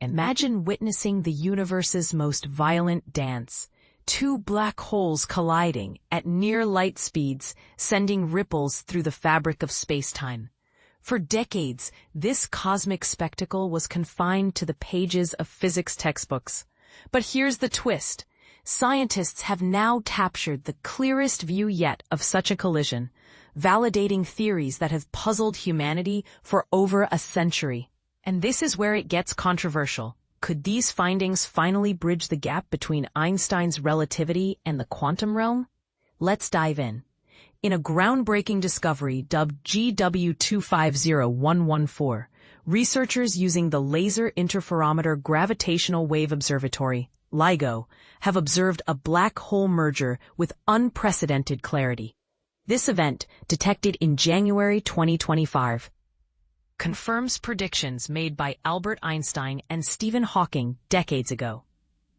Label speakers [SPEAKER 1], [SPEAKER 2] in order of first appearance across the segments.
[SPEAKER 1] Imagine witnessing the universe's most violent dance. Two black holes colliding at near light speeds, sending ripples through the fabric of space-time. For decades, this cosmic spectacle was confined to the pages of physics textbooks. But here's the twist. Scientists have now captured the clearest view yet of such a collision, validating theories that have puzzled humanity for over a century. And this is where it gets controversial. Could these findings finally bridge the gap between Einstein's relativity and the quantum realm? Let's dive in. In a groundbreaking discovery dubbed GW250114, researchers using the Laser Interferometer Gravitational Wave Observatory, LIGO, have observed a black hole merger with unprecedented clarity. This event, detected in January 2025, confirms predictions made by Albert Einstein and Stephen Hawking decades ago.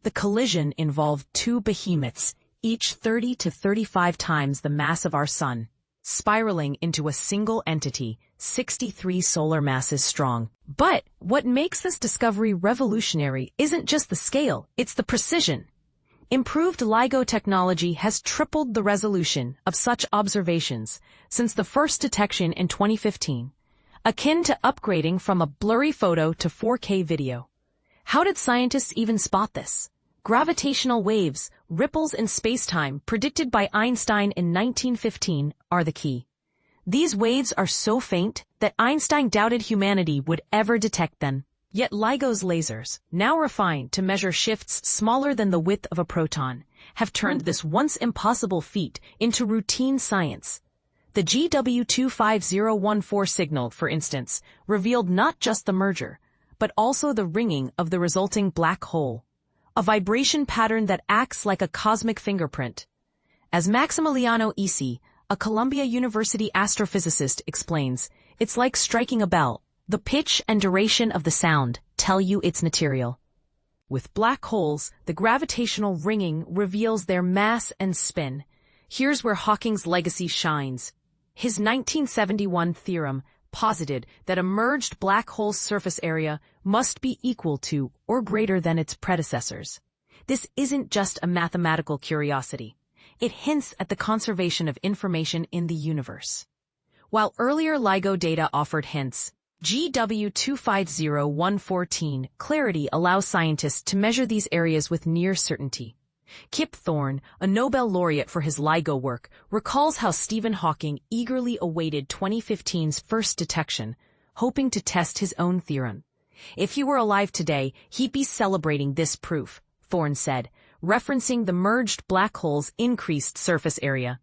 [SPEAKER 1] The collision involved two behemoths, each 30 to 35 times the mass of our Sun, spiraling into a single entity, 63 solar masses strong. But what makes this discovery revolutionary isn't just the scale, it's the precision. Improved LIGO technology has tripled the resolution of such observations since the first detection in 2015. Akin to upgrading from a blurry photo to 4K video. How did scientists even spot this? Gravitational waves, ripples in space-time predicted by Einstein in 1915, are the key. These waves are so faint that Einstein doubted humanity would ever detect them. Yet LIGO's lasers, now refined to measure shifts smaller than the width of a proton, have turned this once impossible feat into routine science. The GW25014 signal, for instance, revealed not just the merger, but also the ringing of the resulting black hole, a vibration pattern that acts like a cosmic fingerprint. As Maximiliano Isi, a Columbia University astrophysicist, explains, it's like striking a bell. The pitch and duration of the sound tell you its material. With black holes, the gravitational ringing reveals their mass and spin. Here's where Hawking's legacy shines. His 1971 theorem posited that a merged black hole's surface area must be equal to or greater than its predecessors. This isn't just a mathematical curiosity. It hints at the conservation of information in the universe. While earlier LIGO data offered hints, GW250114 clarity allows scientists to measure these areas with near certainty. Kip Thorne, a Nobel laureate for his LIGO work, recalls how Stephen Hawking eagerly awaited 2015's first detection, hoping to test his own theorem. If he were alive today, he'd be celebrating this proof, Thorne said, referencing the merged black hole's increased surface area.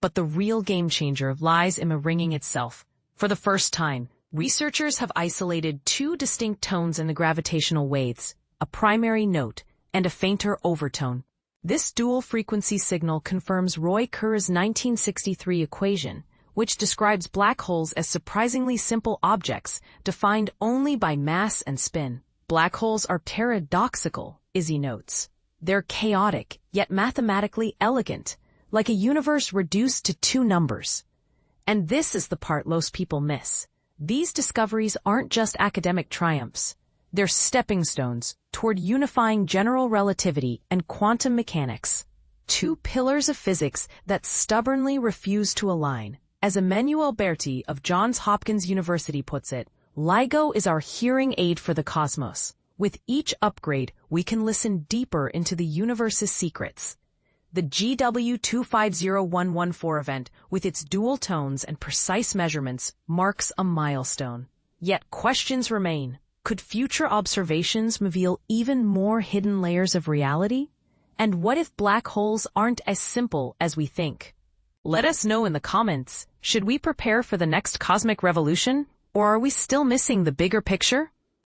[SPEAKER 1] But the real game-changer lies in the ringing itself. For the first time, researchers have isolated two distinct tones in the gravitational waves, a primary note and a fainter overtone. This dual-frequency signal confirms Roy Kerr's 1963 equation, which describes black holes as surprisingly simple objects defined only by mass and spin. Black holes are paradoxical, Izzy notes. They're chaotic, yet mathematically elegant, like a universe reduced to two numbers. And this is the part most people miss. These discoveries aren't just academic triumphs. They're stepping stones toward unifying general relativity and quantum mechanics, two pillars of physics that stubbornly refuse to align. As Emmanuel Berti of Johns Hopkins University puts it, LIGO is our hearing aid for the cosmos. With each upgrade, we can listen deeper into the universe's secrets. The GW250114 event, with its dual tones and precise measurements, marks a milestone. Yet questions remain. Could future observations reveal even more hidden layers of reality? And what if black holes aren't as simple as we think? Let us know in the comments. Should we prepare for the next cosmic revolution? Or are we still missing the bigger picture?